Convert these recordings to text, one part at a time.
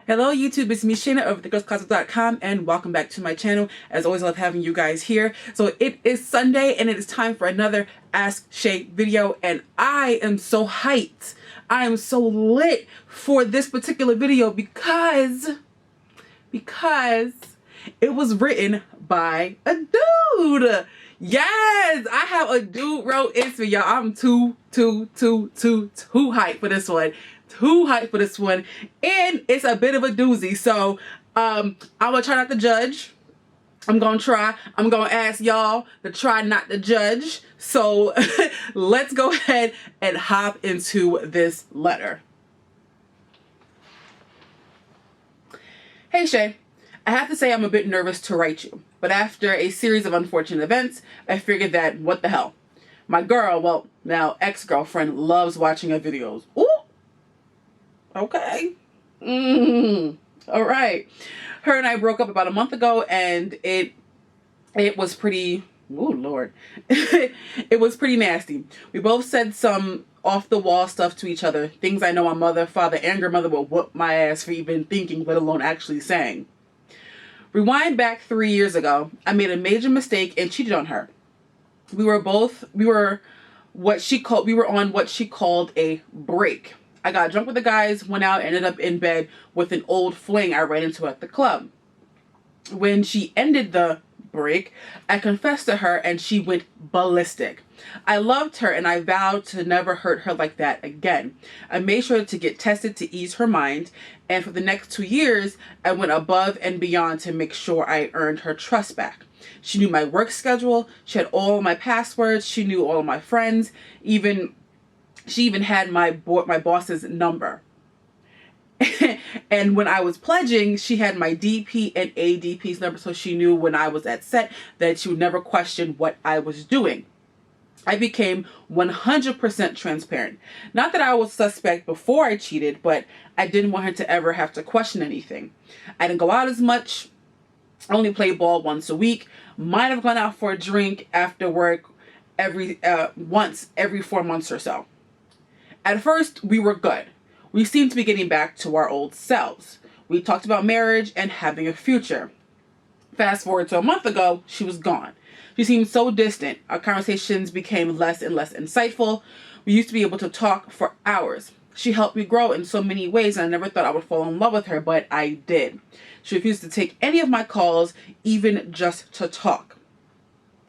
Hello YouTube, it's me Shayna of athickgirlscloset.com and welcome back to my channel. As always, I love having you guys here. So it is Sunday and it is time for another Ask Shay video, and I am so hyped. I am so lit for this particular video because it was written by a dude. Yes, I have a dude wrote into y'all. I'm too hyped for this one. Too hyped for this one, and it's a bit of a doozy. So I'm gonna try not to judge. I'm gonna ask y'all to try not to judge. So let's go ahead and hop into this letter. Hey Shay, I have to say I'm a bit nervous to write you, but after a series of unfortunate events, I figured that what the hell. My girl, well, now ex-girlfriend, loves watching your videos. Ooh! Okay. All right. Her and I broke up about a month ago, and it was pretty, oh Lord. It was pretty nasty. We both said some off the wall stuff to each other. Things I know my mother, father, and grandmother will whoop my ass for even thinking, let alone actually saying. Rewind back 3 years ago, I made a major mistake and cheated on her. We were on what she called a break. I got drunk with the guys, went out, ended up in bed with an old fling I ran into at the club. When she ended the break, I confessed to her and she went ballistic. I loved her and I vowed to never hurt her like that again. I made sure to get tested to ease her mind, and for the next 2 years, I went above and beyond to make sure I earned her trust back. She knew my work schedule, she had all of my passwords, she knew all of my friends, she even had my boss's number. And when I was pledging, she had my DP and ADP's number, so she knew when I was at set that she would never question what I was doing. I became 100% transparent. Not that I was suspect before I cheated, but I didn't want her to ever have to question anything. I didn't go out as much, only played ball once a week, might have gone out for a drink after work once every 4 months or so. At first, we were good. We seemed to be getting back to our old selves. We talked about marriage and having a future. Fast forward to a month ago, she was gone. She seemed so distant. Our conversations became less and less insightful. We used to be able to talk for hours. She helped me grow in so many ways, and I never thought I would fall in love with her, but I did. She refused to take any of my calls, even just to talk.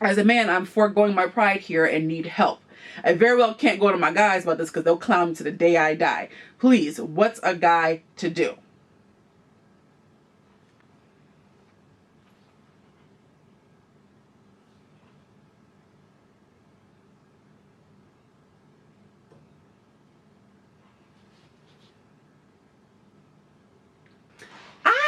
As a man, I'm foregoing my pride here and need help. I very well can't go to my guys about this because they'll clown me to the day I die. Please, what's a guy to do?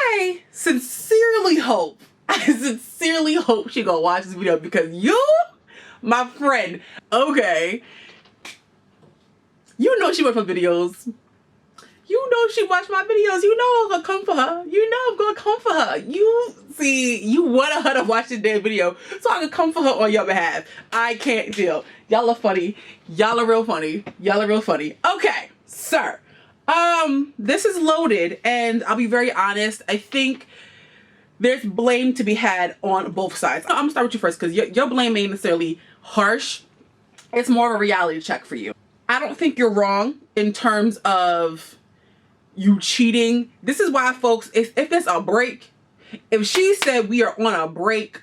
I sincerely hope she gonna watch this video, because you, my friend, okay, you know she watched my videos. You know she watched my videos. You know I'm gonna come for her. You know I'm gonna come for her. You see, you wanted her to watch this damn video so I can come for her on your behalf. I can't deal. Y'all are funny. Y'all are real funny. Y'all are real funny. Okay, sir. This is loaded, and I'll be very honest. I think there's blame to be had on both sides. I'm gonna start with you first, because your blame ain't necessarily harsh. It's more of a reality check for you. I don't think you're wrong in terms of you cheating. This is why, folks, if there's a break, if she said we are on a break,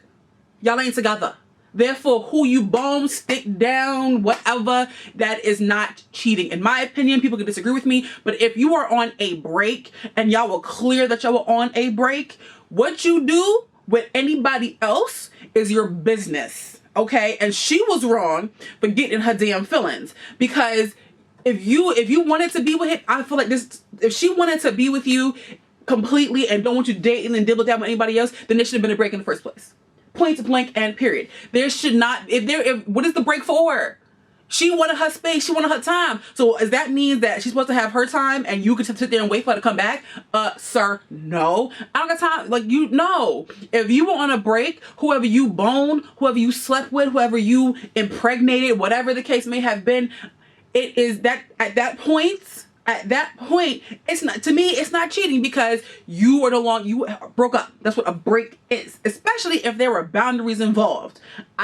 y'all ain't together. Therefore, who you bone, stick down, whatever, that is not cheating. In my opinion, people can disagree with me, but if you are on a break and y'all were clear that y'all were on a break, what you do with anybody else is your business, okay? And she was wrong for getting her damn feelings, because if you wanted to be with him, I feel like this, if she wanted to be with you completely and don't want you dating and deal with that with anybody else, then there should have been a break in the first place. Point blank and period. There should not, what is the break for? She wanted her space, she wanted her time. So does that mean that she's supposed to have her time and you could sit there and wait for her to come back? Sir, no. I don't got time. Like, you know, if you were on a break, whoever you boned, whoever you slept with, whoever you impregnated, whatever the case may have been, it is that at that point, At that point, it's not, to me, it's not cheating, because you were no longer, you broke up. That's what a break is, especially if there were boundaries involved.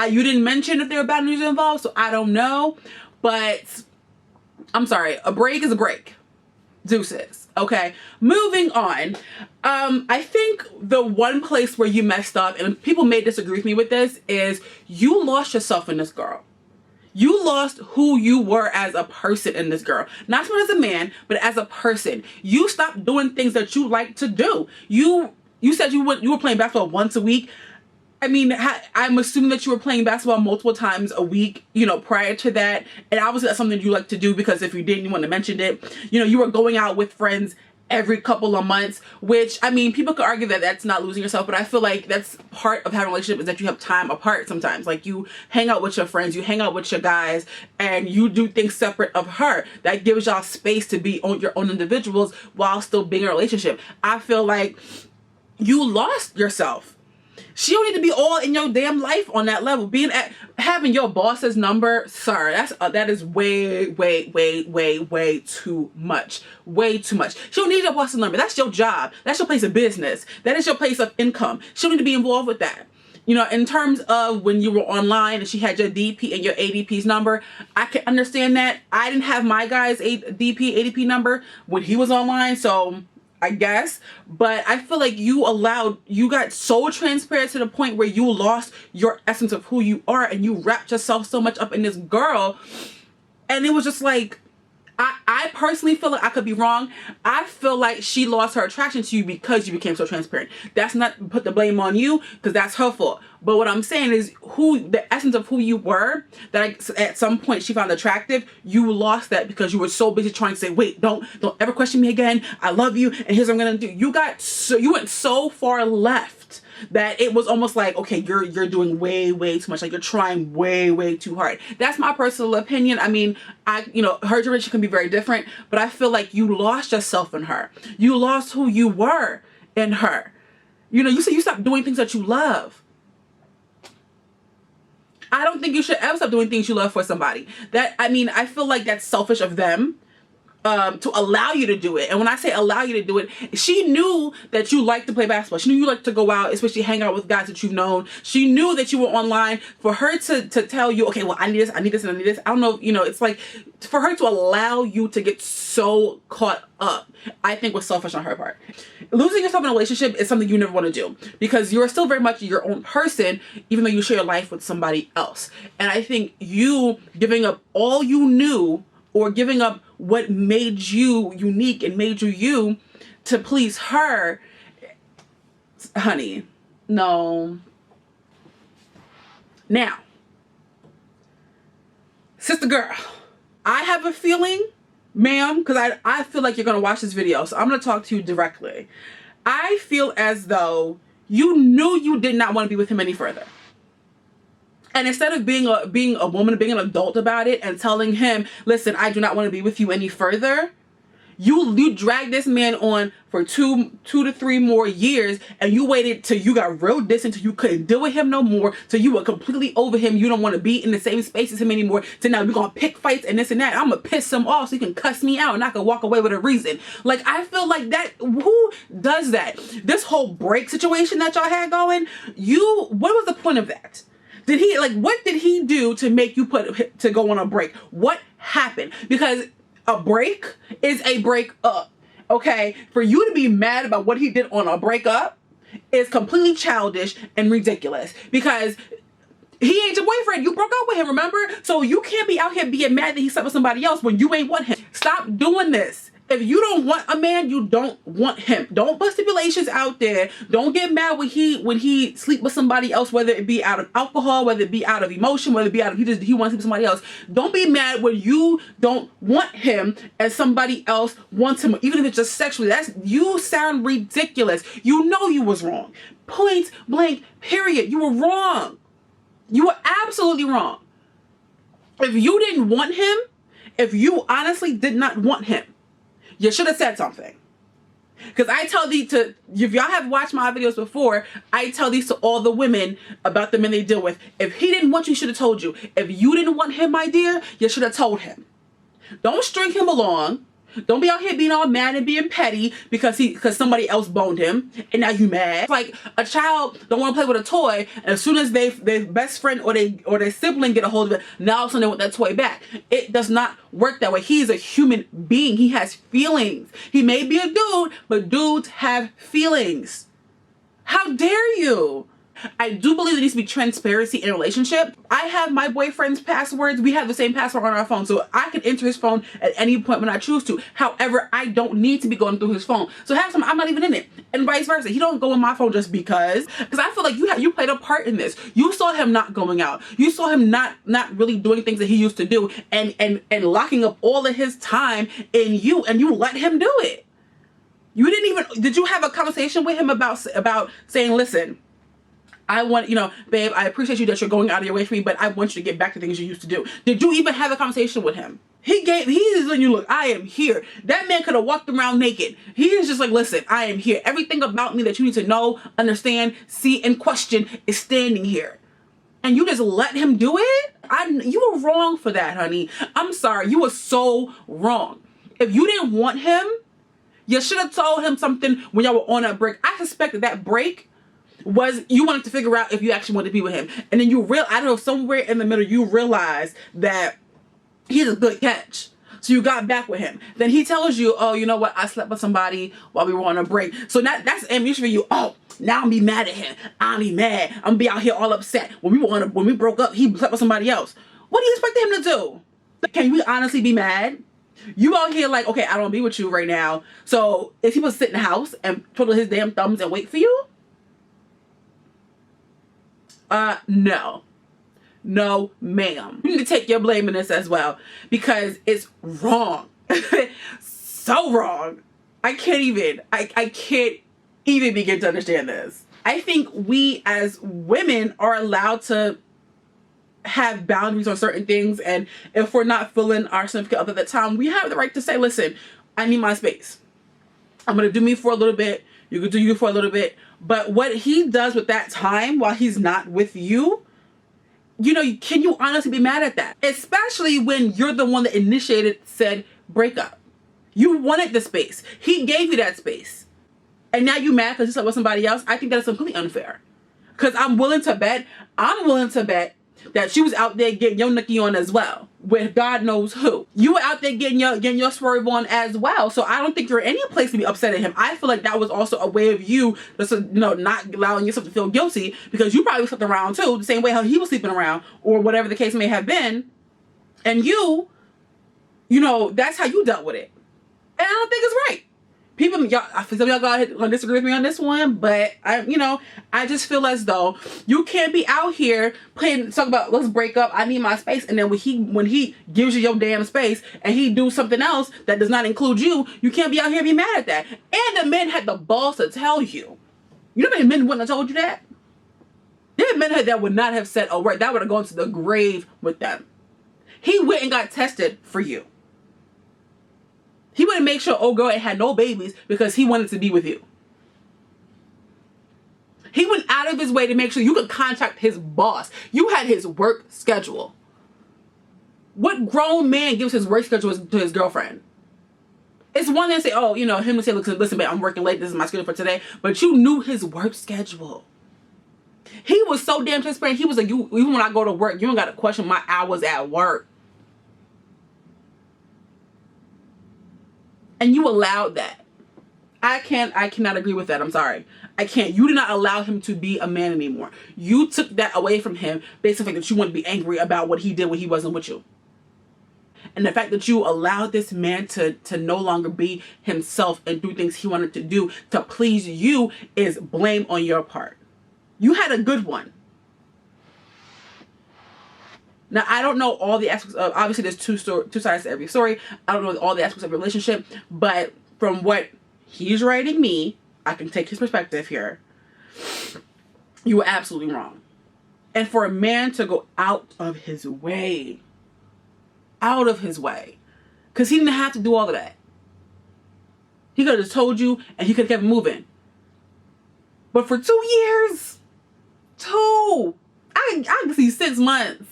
You didn't mention if there were boundaries involved, so I don't know, but I'm sorry, a break is a break. Deuces. Okay, moving on. I think the one place where you messed up, and people may disagree with me with this, is you lost yourself in this girl. You lost who you were as a person in this girl. Not so much as a man, but as a person. You stopped doing things that you like to do. You said you were playing basketball once a week. I mean, I'm assuming that you were playing basketball multiple times a week, you know, prior to that. And obviously that's something you like to do, because if you didn't, you wouldn't have mentioned it. You know, you were going out with friends every couple of months, which, I mean, people could argue that that's not losing yourself, but I feel like that's part of having a relationship, is that you have time apart sometimes. Like, you hang out with your friends, you hang out with your guys, and you do things separate of her. That gives y'all space to be on your own individuals while still being in a relationship. I feel like you lost yourself. She don't need to be all in your damn life on that level. Having your boss's number, sorry, that is way too much. Way too much. She don't need your boss's number. That's your job. That's your place of business. That is your place of income. She don't need to be involved with that. You know, in terms of when you were online and she had your DP and your ADP's number, I can understand that. I didn't have my guy's DP, ADP number when he was online, so I guess, but I feel like you got so transparent to the point where you lost your essence of who you are, and you wrapped yourself so much up in this girl, and it was just like, I personally feel like, I could be wrong, I feel like she lost her attraction to you because you became so transparent. That's not put the blame on you, because that's her fault. But what I'm saying is, the essence of who you were, that at some point she found attractive, you lost that because you were so busy trying to say, wait, don't ever question me again. I love you, and here's what I'm gonna do. You went so far left that it was almost like, okay, you're doing way too much. Like, you're trying way too hard. That's my personal opinion. I mean, her generation can be very different, but I feel like you lost yourself in her. You lost who you were in her. You know, you say you stopped doing things that you love. I don't think you should ever stop doing things you love for somebody. I feel like that's selfish of them. To allow you to do it. And when I say allow you to do it, she knew that you like to play basketball. She knew you like to go out, especially hang out with guys that you've known. She knew that you were online. For her to tell you, okay, well, I need this, and I need this. I don't know, it's like, for her to allow you to get so caught up, I think was selfish on her part. Losing yourself in a relationship is something you never want to do, because you're still very much your own person, even though you share your life with somebody else. And I think you giving up all you knew, or giving up what made you unique and made you to please her, honey, no. Now, sister girl, I have a feeling, ma'am, because I feel like you're going to watch this video, so I'm going to talk to you directly. I feel as though you knew you did not want to be with him any further. And instead of being a woman, being an adult about it and telling him, listen, I do not want to be with you any further, you dragged this man on for two to 3 more years, and you waited till you got real distant, till you couldn't deal with him no more, till you were completely over him. You don't want to be in the same space as him anymore. So now we're going to pick fights and this and that. I'm going to piss him off so he can cuss me out and I can walk away with a reason. Like, I feel like that, who does that? This whole break situation that y'all had going, what was the point of that? What did he do to make you to go on a break? What happened? Because a break is a break up, okay? For you to be mad about what he did on a breakup is completely childish and ridiculous, because he ain't your boyfriend. You broke up with him, remember? So you can't be out here being mad that he slept with somebody else when you ain't want him. Stop doing this. If you don't want a man, you don't want him. Don't put stipulations out there. Don't get mad when he sleep with somebody else, whether it be out of alcohol, whether it be out of emotion, whether it be out of he wants to sleep with somebody else. Don't be mad when you don't want him and somebody else wants him, even if it's just sexually. You sound ridiculous. You know you was wrong. Point blank, period. You were wrong. You were absolutely wrong. If you didn't want him, if you honestly did not want him, you should have said something. Because I tell if y'all have watched my videos before, I tell these to all the women about the men they deal with. If he didn't want you, he should have told you. If you didn't want him, my dear, you should have told him. Don't string him along. Don't be out here being all mad and being petty because somebody else boned him and now you mad. It's like a child don't want to play with a toy, and as soon as their best friend or their sibling get a hold of it, now all of a sudden they want that toy back. It does not work that way. He is a human being. He has feelings. He may be a dude, but dudes have feelings. How dare you? I do believe there needs to be transparency in a relationship. I have my boyfriend's passwords. We have the same password on our phone, so I can enter his phone at any point when I choose to. However, I don't need to be going through his phone. So half the time I'm not even in it, and vice versa. He don't go in my phone just because I feel like you played a part in this. You saw him not going out. You saw him not really doing things that he used to do, and locking up all of his time in you, and you let him do it. You didn't even. Did you have a conversation with him about saying, listen, I want, babe, I appreciate you that you're going out of your way for me, but I want you to get back to things you used to do. Did you even have a conversation with him? He is letting you look, I am here. That man could have walked around naked. He is just like, listen, I am here. Everything about me that you need to know, understand, see, and question is standing here. And you just let him do it? You were wrong for that, honey. I'm sorry. You were so wrong. If you didn't want him, you should have told him something when y'all were on that break. I suspect that break was you wanted to figure out if you actually wanted to be with him. And then I don't know, somewhere in the middle, you realized that he's a good catch. So you got back with him. Then he tells you, oh, you know what? I slept with somebody while we were on a break. So that's ammunition for you. Oh, now I'm be mad at him. I'm be mad. I'm be out here all upset. When we broke up, he slept with somebody else. What do you expect him to do? Can we honestly be mad? You out here like, okay, I don't be with you right now. So if he was sit in the house and twiddle his damn thumbs and wait for you? No. No, ma'am. You need to take your blame in this as well, because it's wrong. So wrong. I can't even begin to understand this. I think we as women are allowed to have boundaries on certain things, and if we're not feeling our significant other at the time, we have the right to say, listen, I need my space. I'm gonna do me for a little bit. You can do you for a little bit. But what he does with that time while he's not with you, can you honestly be mad at that? Especially when you're the one that initiated said breakup. You wanted the space. He gave you that space. And now you mad because you slept with somebody else? I think that is completely unfair. Because I'm willing to bet that she was out there getting your nookie on as well, with God knows who. You were out there getting your swerve on as well. So I don't think you're in any place to be upset at him. I feel like that was also a way of you just not allowing yourself to feel guilty, because you probably slept around too, the same way how he was sleeping around, or whatever the case may have been. And that's how you dealt with it. And I don't think it's right. Some of y'all gonna disagree with me on this one, but I just feel as though you can't be out here talk about let's break up, I need my space, and then when he gives you your damn space and he do something else that does not include you, you can't be out here be mad at that. And the men had the balls to tell you. You know how many men wouldn't have told you that? There are men that would not have said a word. That would have gone to the grave with them. He went and got tested for you. He wouldn't make sure old girl ain't had no babies because he wanted to be with you. He went out of his way to make sure you could contact his boss. You had his work schedule. What grown man gives his work schedule to his girlfriend? It's one thing to say, him to say, listen, babe, I'm working late. This is my schedule for today. But you knew his work schedule. He was so damn transparent. He was like, even when I go to work, you don't got to question my hours at work. And you allowed that. I cannot agree with that. I'm sorry. I can't. You did not allow him to be a man anymore. You took that away from him based on the fact that you want to be angry about what he did when he wasn't with you. And the fact that you allowed this man to no longer be himself and do things he wanted to do to please you is blame on your part. You had a good one. Now, I don't know all the aspects of, obviously there's two sides to every story. I don't know all the aspects of the relationship, but from what he's writing me, I can take his perspective here. You were absolutely wrong. And for a man to go out of his way, because he didn't have to do all of that. He could have just told you and he could have kept moving. But for 2 years, I can see 6 months.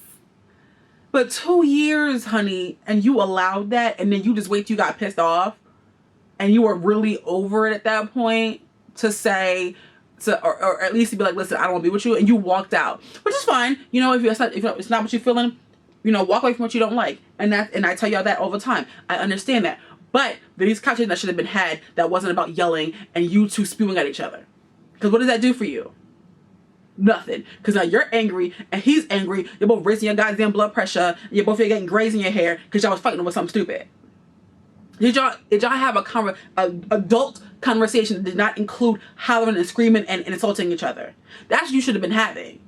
But 2 years, honey, and you allowed that, and then you just wait till you got pissed off, and you were really over it at that point to say, or at least to be like, listen, I don't want to be with you, and you walked out, which is fine. You know, if it's not what you're feeling, you know, walk away from what you don't like, and I tell y'all that all the time. I understand that, but these conversations that should have been had that wasn't about yelling and you two spewing at each other, because what does that do for you? Nothing. Because now you're angry and he's angry. You're both raising your goddamn blood pressure. You're both getting grays in your hair because y'all was fighting over something stupid. Did y'all have a adult conversation that did not include hollering and screaming and insulting each other? That's what you should have been having.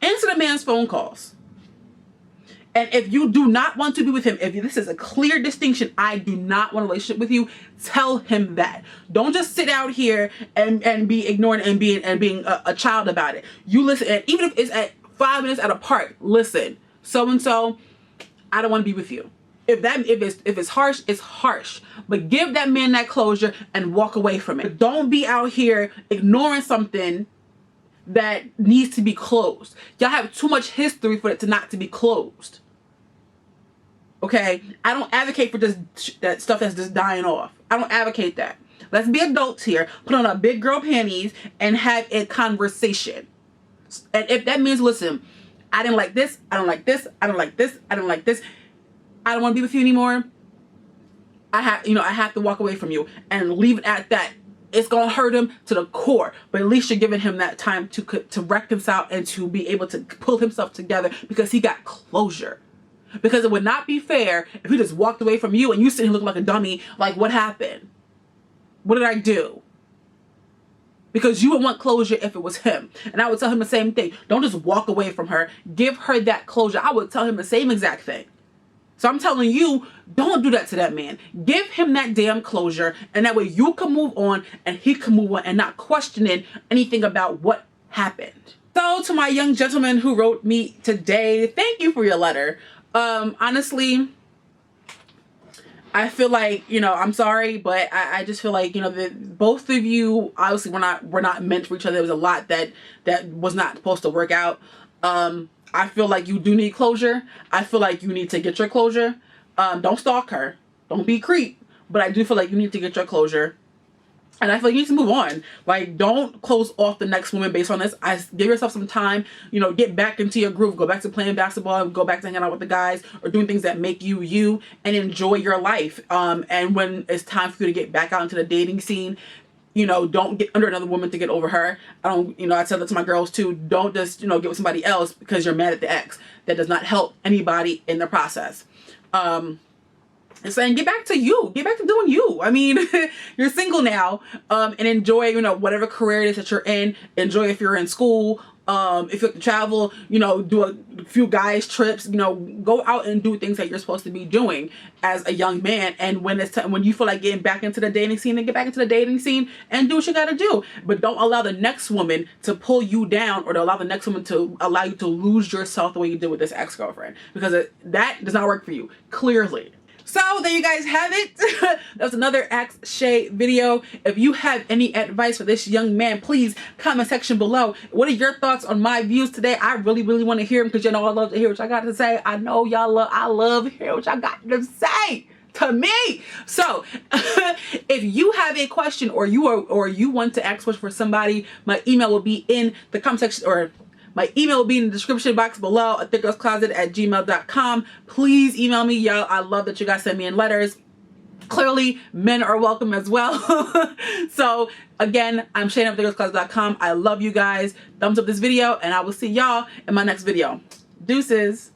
Answer the man's phone calls. And if you do not want to be with him, if this is a clear distinction, I do not want a relationship with you, tell him that. Don't just sit out here and be ignoring and being a child about it. You listen, and even if it's at 5 minutes at a park, listen, so-and-so, I don't want to be with you. If it's harsh, it's harsh. But give that man that closure and walk away from it. Don't be out here ignoring something that needs to be closed. Y'all have too much history for it to not to be closed. Okay? I don't advocate for just that stuff that's just dying off. I don't advocate that. Let's be adults here. Put on our big girl panties and have a conversation. And if that means, listen, I didn't like this, I don't like this, I don't like this, I don't like this, I don't want to be with you anymore, I have to walk away from you and leave it at that. It's going to hurt him to the core, but at least you're giving him that time to reconcile and to be able to pull himself together because he got closure. Because it would not be fair if he just walked away from you and you sitting here looking like a dummy, like, what happened? What did I do? Because you would want closure if it was him. And I would tell him the same thing. Don't just walk away from her. Give her that closure. I would tell him the same exact thing. So I'm telling you, don't do that to that man. Give him that damn closure, and that way you can move on and he can move on and not questioning anything about what happened. So to my young gentleman who wrote me today, thank you for your letter. Honestly, I feel like, I'm sorry, but I just feel like, both of you, obviously we're not meant for each other. There was a lot that was not supposed to work out. I feel like you do need closure. I feel like you need to get your closure. Don't stalk her. Don't be a creep. But I do feel like you need to get your closure. And I feel like you need to move on. Like, don't close off the next woman based on this. Give yourself some time. Get back into your groove. Go back to playing basketball. Go back to hanging out with the guys. Or doing things that make you you. And enjoy your life. And when it's time for you to get back out into the dating scene, don't get under another woman to get over her. I tell that to my girls too. Don't just, get with somebody else because you're mad at the ex. That does not help anybody in the process. And saying, get back to you. Get back to doing you. I mean, you're single now. And enjoy, whatever career it is that you're in. Enjoy if you're in school. If you have to travel, do a few guys trips, go out and do things that you're supposed to be doing as a young man. And when it's when you feel like getting back into the dating scene, then get back into the dating scene and do what you got to do. But don't allow the next woman to pull you down, or to allow the next woman to allow you to lose yourself the way you did with this ex-girlfriend, because that does not work for you, clearly. So there you guys have it. That was another Ask Shay video. If you have any advice for this young man, please comment section below. What are your thoughts on my views today? I really, really want to hear them, because I love to hear what I got to say. I know I love hearing what y'all got to say to me. So if you have a question, or you want to ask questions for somebody, my email will be in the comment section, or my email will be in the description box below, athickgirlscloset@gmail.com. Please email me, y'all. I love that you guys send me in letters. Clearly, men are welcome as well. So, again, I'm Shay at athickgirlscloset.com. I love you guys. Thumbs up this video, and I will see y'all in my next video. Deuces.